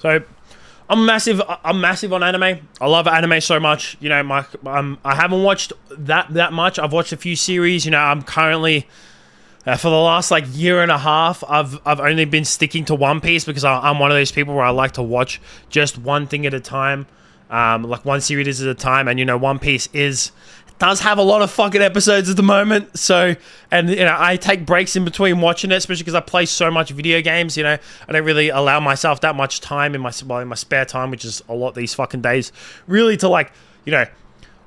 So I'm massive on anime. I love anime so much. You know, I haven't watched that much. I've watched a few series. You know, I'm currently for the last like year and a half, I've only been sticking to One Piece because I'm one of those people where I like to watch just one thing at a time, like one series at a time. And you know, One Piece does have a lot of fucking episodes at the moment. So, and you know, I take breaks in between watching it, especially because I play so much video games. You know, I don't really allow myself that much time in my spare time, which is a lot these fucking days, really to like, you know,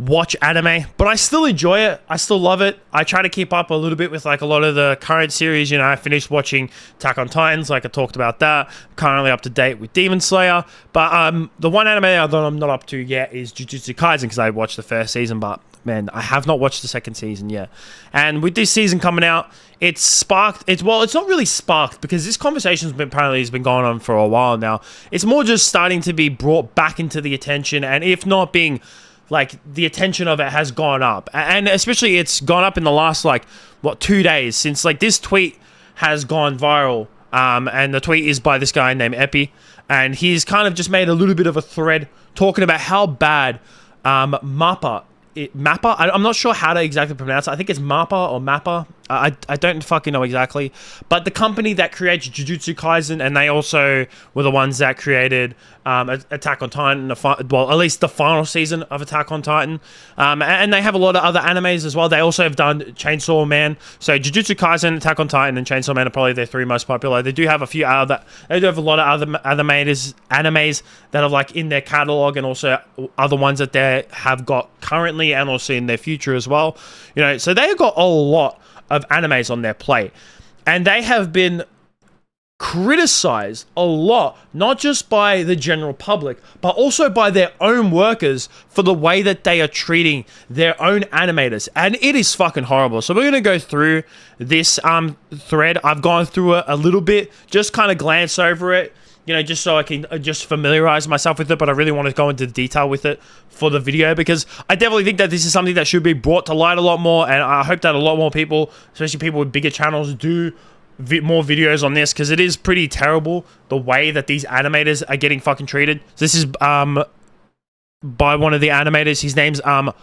watch anime. But I still enjoy it. I still love it. I try to keep up a little bit with like a lot of the current series. You know, I finished watching Attack on Titans, like I talked about that. I'm currently up to date with Demon Slayer. But the one anime that I'm not up to yet is Jujutsu Kaisen because I watched the first season, but man, I have not watched the second season yet. And with this season coming out, it's sparked. It's not really sparked because this conversation has been going on for a while now. It's more just starting to be brought back into the attention, and if not being like the attention of it has gone up, and especially it's gone up in the last like 2 days since like this tweet has gone viral. And the tweet is by this guy named Epi, and he's kind of just made a little bit of a thread talking about how bad Mappa. I'm not sure how to exactly pronounce it. I think it's Mappa or Mappa. I don't fucking know exactly. But the company that creates Jujutsu Kaisen, and they also were the ones that created Attack on Titan, well, at least the final season of Attack on Titan. And they have a lot of other animes as well. They also have done Chainsaw Man. So Jujutsu Kaisen, Attack on Titan, and Chainsaw Man are probably their three most popular. They do have a lot of other animes that are like in their catalog, and also other ones that they have got currently and also in their future as well. You know, so they've got a lot of animes on their plate, and they have been criticized a lot, not just by the general public, but also by their own workers for the way that they are treating their own animators, and it is fucking horrible. So we're going to go through this thread. I've gone through it a little bit, just kind of glance over it, you know, just so I can just familiarize myself with it, but I really want to go into detail with it for the video because I definitely think that this is something that should be brought to light a lot more, and I hope that a lot more people, especially people with bigger channels, do more videos on this because it is pretty terrible the way that these animators are getting fucking treated. So this is by one of the animators. His name's Honhons.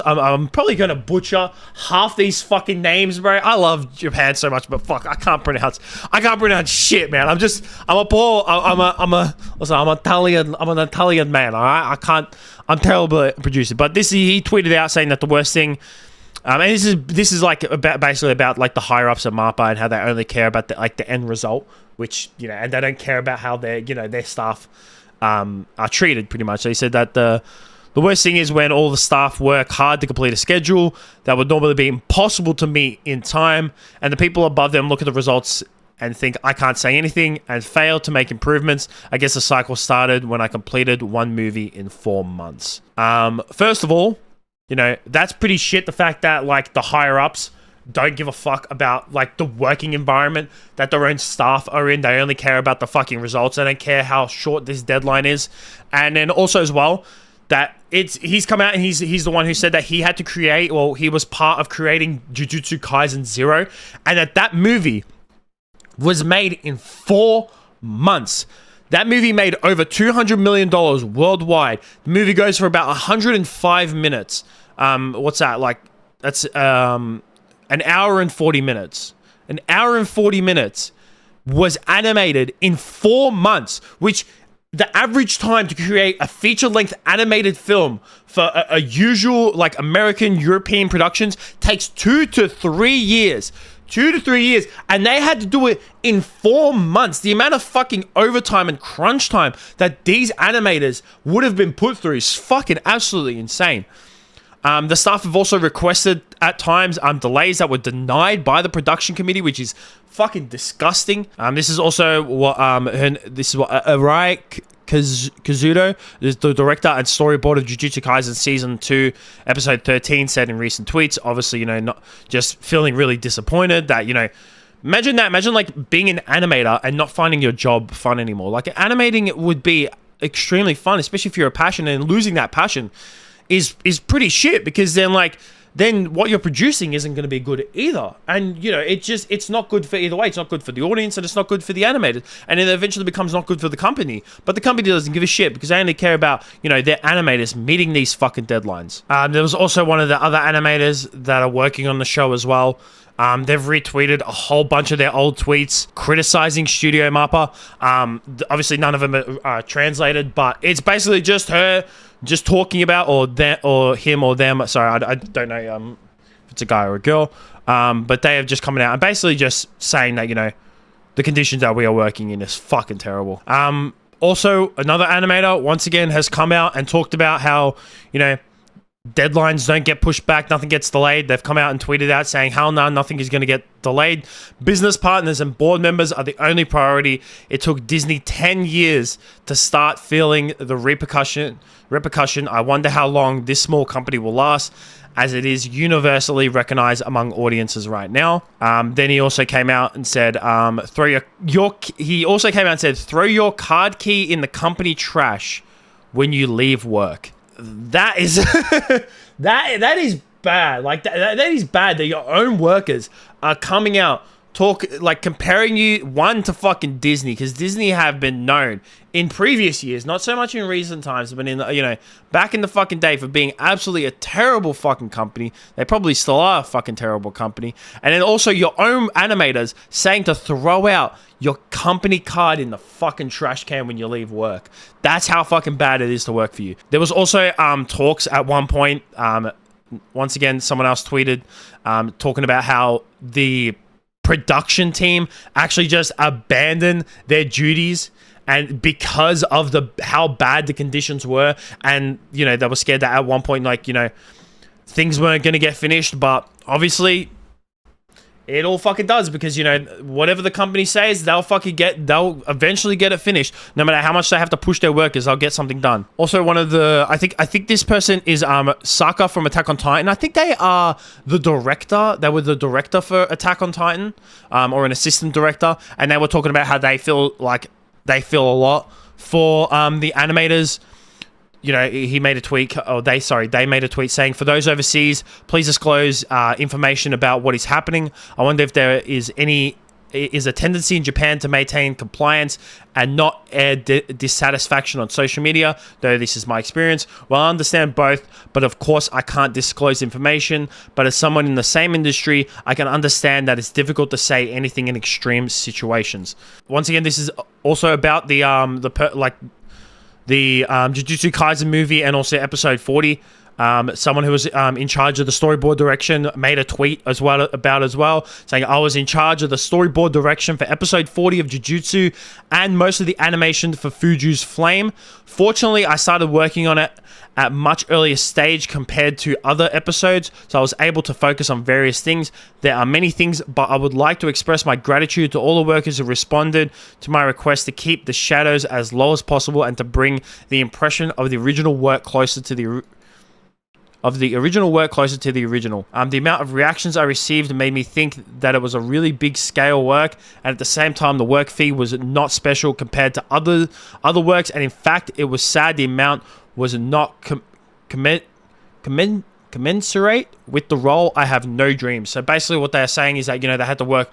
I'm probably gonna butcher half these fucking names, bro. I love Japan so much, but fuck, I can't pronounce shit, man. I'm an Italian man, all right? I'm terrible at producing. But he tweeted out saying that the worst thing, and this is like basically about like the higher ups at Mappa and how they only care about the end result, which, you know, and they don't care about how their staff are treated, pretty much. So he said that the worst thing is when all the staff work hard to complete a schedule that would normally be impossible to meet in time, and the people above them look at the results and think, I can't say anything, and fail to make improvements. I guess the cycle started when I completed one movie in 4 months. First of all, you know, that's pretty shit, the fact that, like, the higher-ups don't give a fuck about, like, the working environment that their own staff are in. They only care about the fucking results. They don't care how short this deadline is. And then also as well, that he's come out and he's the one who said that he had to create, well, he was part of creating Jujutsu Kaisen 0, and that movie was made in 4 months. That movie made over $200 million worldwide. The movie goes for about 105 minutes. What's that? Like, that's an hour and 40 minutes. An hour and 40 minutes was animated in 4 months, which the average time to create a feature-length animated film for a usual, like, American, European productions takes 2 to 3 years. 2 to 3 years, and they had to do it in 4 months. The amount of fucking overtime and crunch time that these animators would have been put through is fucking absolutely insane. The staff have also requested at times delays that were denied by the production committee, which is fucking disgusting. This is also what Arai Kazuto, the director and storyboard of Jujutsu Kaisen Season 2, Episode 13, said in recent tweets. Obviously, you know, not just feeling really disappointed that, you know, imagine like being an animator and not finding your job fun anymore. Like, animating would be extremely fun, especially if you're a passion, and losing that passion is pretty shit, because then, like, then what you're producing isn't going to be good either. And, you know, it's not good for either way. It's not good for the audience and it's not good for the animators. And it eventually becomes not good for the company. But the company doesn't give a shit because they only care about, you know, their animators meeting these fucking deadlines. There was also one of the other animators that are working on the show as well. They've retweeted a whole bunch of their old tweets criticizing Studio Mappa. Obviously, none of them are translated, but it's basically just her just talking about, or him or them. Sorry, I don't know if it's a guy or a girl. But they have just coming out and basically just saying that, you know, the conditions that we are working in is fucking terrible. Also, another animator, once again, has come out and talked about how, you know, deadlines don't get pushed back, nothing gets delayed. They've come out and tweeted out saying, hell no, nothing is going to get delayed. Business partners and board members are the only priority. It took Disney 10 years to start feeling the repercussion. I wonder how long this small company will last, as it is universally recognized among audiences right now. Then he also came out and said, throw your card key in the company trash when you leave work. That is that is bad. Like that is bad that your own workers are coming out comparing you to fucking Disney, because Disney have been known in previous years, not so much in recent times, but in, you know, back in the fucking day, for being absolutely a terrible fucking company. They probably still are a fucking terrible company. And then also your own animators saying to throw out your company card in the fucking trash can when you leave work. That's how fucking bad it is to work for you. There was also talks at one point, once again, someone else tweeted, talking about how the production team actually just abandoned their duties, and because of how bad the conditions were, and, you know, they were scared that at one point, like, you know, things weren't going to get finished. But obviously it all fucking does, because, you know, whatever the company says, they'll eventually get it finished. No matter how much they have to push their workers, they'll get something done. Also, one of the, I think this person is Saka from Attack on Titan. I think they are the director. They were the director for Attack on Titan, or an assistant director, and they were talking about how they feel a lot for the animators. You know, he made a tweet, they made a tweet saying, for those overseas, please disclose information about what is happening. I wonder if there is a tendency in Japan to maintain compliance and not air dissatisfaction on social media, though this is my experience. Well, I understand both, but of course I can't disclose information. But as someone in the same industry, I can understand that it's difficult to say anything in extreme situations. Once again, this is also about the Jujutsu Kaisen movie and also episode 40. Someone who was in charge of the storyboard direction made a tweet as well, saying, I was in charge of the storyboard direction for episode 40 of Jujutsu and most of the animation for Fuju's Flame. Fortunately, I started working on it at much earlier stage compared to other episodes, so I was able to focus on various things. There are many things, but I would like to express my gratitude to all the workers who responded to my request to keep the shadows as low as possible and to bring the impression of the original work closer to the original. The amount of reactions I received made me think that it was a really big scale work, and at the same time the work fee was not special compared to other works, and in fact it was sad the amount was not commensurate with the role. I have no dreams. So basically what they're saying is that, you know, they had to work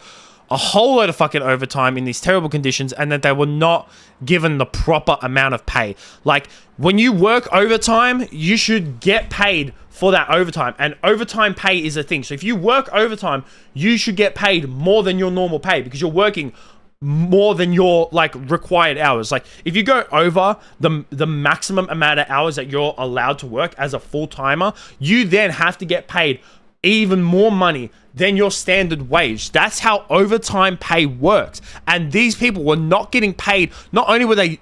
a whole lot of fucking overtime in these terrible conditions, and that they were not given the proper amount of pay. Like, when you work overtime, you should get paid for that overtime, and overtime pay is a thing. So if you work overtime, you should get paid more than your normal pay, because you're working more than your required hours. Like, if you go over the maximum amount of hours that you're allowed to work as a full-timer, you then have to get paid even more money than your standard wage. That's how overtime pay works. And these people were not getting paid. Not only were they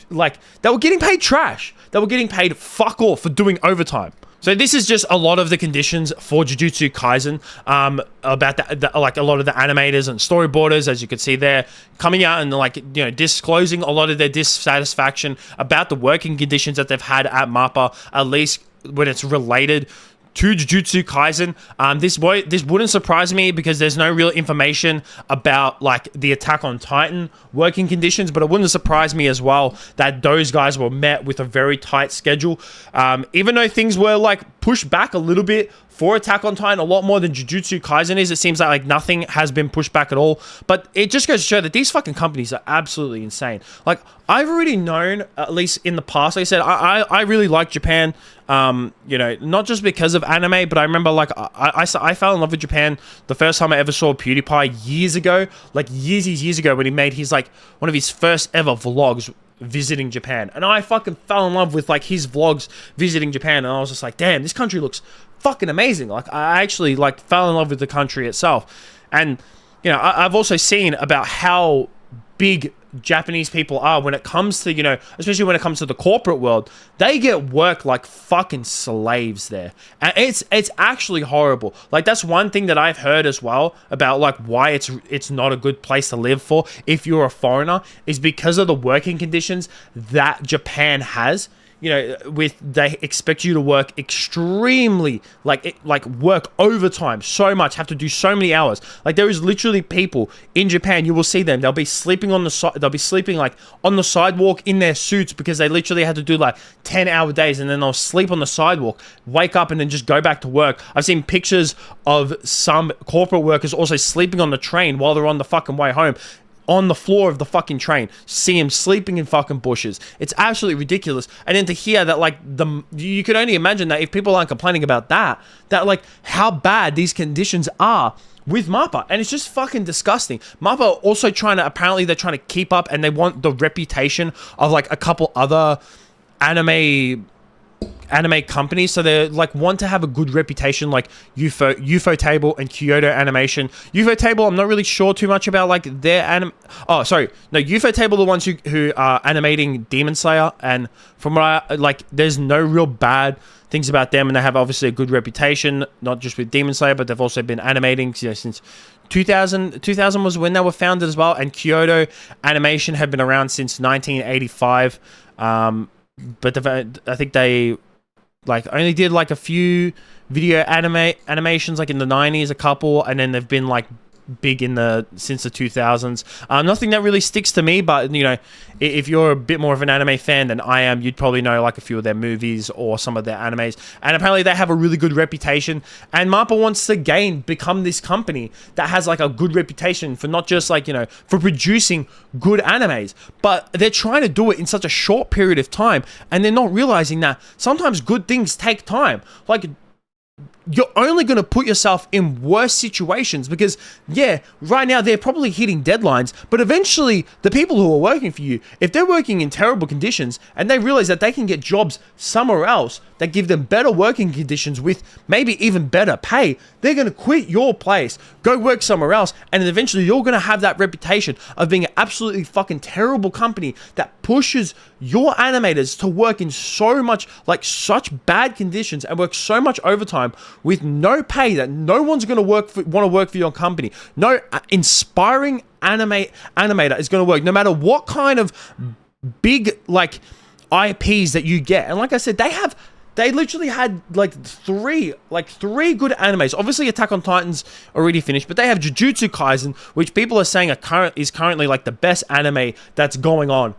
they were getting paid trash, they were getting paid fuck all for doing overtime. So this is just a lot of the conditions for Jujutsu Kaisen, about a lot of the animators and storyboarders, as you can see there, coming out and disclosing a lot of their dissatisfaction about the working conditions that they've had at Mappa, at least when it's related to Jujutsu Kaisen. This wouldn't surprise me, because there's no real information about the Attack on Titan working conditions, but it wouldn't surprise me as well that those guys were met with a very tight schedule. Even though things were pushed back a little bit for Attack on Titan a lot more than Jujutsu Kaisen is. It seems like nothing has been pushed back at all. But it just goes to show that these fucking companies are absolutely insane. Like, I've already known, at least in the past, like I said, I really like Japan. You know, not just because of anime, but I remember, like, I fell in love with Japan the first time I ever saw PewDiePie years ago. Like, years ago, when he made his, like, one of his first ever vlogs visiting Japan. And I fucking fell in love with, like, his vlogs visiting Japan. And I was just like, damn, this country looks fucking amazing. Like, I actually, like, fell in love with the country itself. And, you know, I've also seen about how big Japanese people are when it comes to, you know, especially when it comes to the corporate world. They get work like fucking slaves there, and it's actually horrible. Like, that's one thing that I've heard as well about, like, why it's not a good place to live for if you're a foreigner, is because of the working conditions that Japan has. You know, they expect you to work extremely, like work overtime so much, have to do so many hours. Like, there is literally people in Japan, you will see them, they'll be sleeping on the they'll be sleeping like on the sidewalk in their suits, because they literally had to do like 10-hour days, and then they'll sleep on the sidewalk, wake up, and then just go back to work. I've seen pictures of some corporate workers also sleeping on the train while they're on the fucking way home, on the floor of the fucking train. See him sleeping in fucking bushes. It's absolutely ridiculous. And then to hear that, like, you could only imagine that if people aren't complaining about that, like, how bad these conditions are with Mappa. And it's just fucking disgusting. Mappa also apparently they're trying to keep up, and they want the reputation of, like, a couple other anime companies, so they, like, want to have a good reputation, like UFO Table and Kyoto Animation. UFO Table, I'm not really sure too much about, like, their UFO Table, the ones who are animating Demon Slayer, and from what there's no real bad things about them, and they have obviously a good reputation, not just with Demon Slayer, but they've also been animating, you know, since 2000 was when they were founded as well. And Kyoto Animation have been around since 1985, but I think they, like, only did, like, a few video animations, like, in the 90s, a couple, and then they've been, like, big since the 2000s. Nothing that really sticks to me, but, you know, if you're a bit more of an anime fan than I am, you'd probably know, like, a few of their movies or some of their animes. And apparently they have a really good reputation, and Mappa wants to become this company that has, like, a good reputation for not just, like, you know, for producing good animes, but they're trying to do it in such a short period of time, and they're not realizing that sometimes good things take time. Like, you're only going to put yourself in worse situations, because, yeah, right now they're probably hitting deadlines, but eventually the people who are working for you, if they're working in terrible conditions and they realize that they can get jobs somewhere else that give them better working conditions with maybe even better pay, they're going to quit your place, go work somewhere else, and then eventually you're going to have that reputation of being an absolutely fucking terrible company that pushes your animators to work in so much, like, such bad conditions and work so much overtime with no pay, that no one's going to want to work for your company. No inspiring animator is going to work, no matter what kind of big, like, IPs that you get. And like I said, they literally had like three good animes. Obviously, Attack on Titan's already finished, but they have Jujutsu Kaisen, which people are saying is currently like the best anime that's going on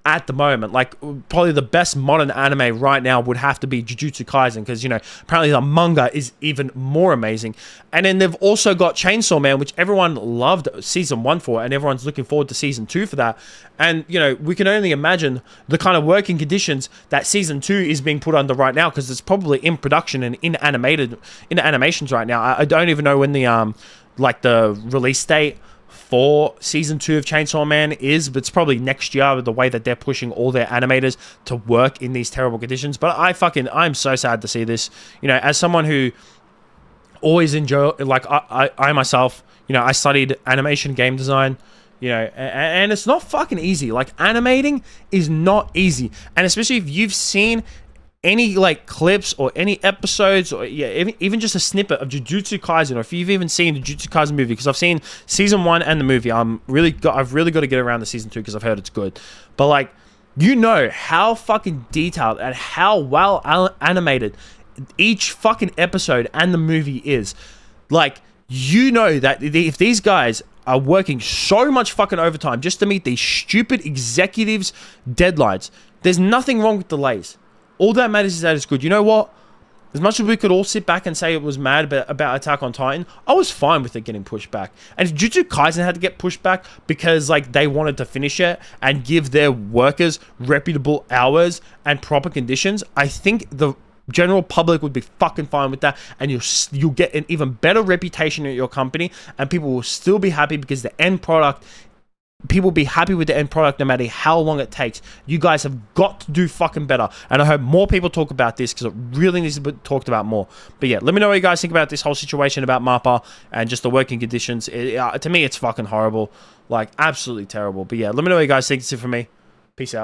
at the moment. Like, probably the best modern anime right now would have to be Jujutsu Kaisen, because, you know, apparently the manga is even more amazing. And then they've also got Chainsaw Man, which everyone loved season 1 for, and everyone's looking forward to season 2 for that. And, you know, we can only imagine the kind of working conditions that season 2 is being put under right now, because it's probably in production and in animations right now. I don't even know when the the release date for season 2 of Chainsaw Man is, but it's probably next year, with the way that they're pushing all their animators to work in these terrible conditions. But I'm so sad to see this. You know, as someone who always enjoy, like, I myself, you know, I studied animation game design, you know, and it's not fucking easy. Like, animating is not easy, and especially if you've seen any, like, clips or any episodes, or even just a snippet of Jujutsu Kaisen, or if you've even seen the Jujutsu Kaisen movie, because I've seen season 1 and the movie. I've really got to get around to season 2, because I've heard it's good. But, like, you know how fucking detailed and how well animated each fucking episode and the movie is. Like, you know that if these guys are working so much fucking overtime just to meet these stupid executives' deadlines, there's nothing wrong with delays. All that matters is that it's good. You know what? As much as we could all sit back and say it was mad about Attack on Titan, I was fine with it getting pushed back. And if Jujutsu Kaisen had to get pushed back because like they wanted to finish it and give their workers reputable hours and proper conditions, I think the general public would be fucking fine with that, and you'll get an even better reputation at your company, and people will still be happy because the end product, people will be happy with the end product no matter how long it takes. You guys have got to do fucking better, and I hope more people talk about this because it really needs to be talked about more. But yeah, let me know what you guys think about this whole situation about Mappa and just the working conditions. To me, it's fucking horrible, like absolutely terrible. But yeah, let me know what you guys think. That's it from me. Peace out.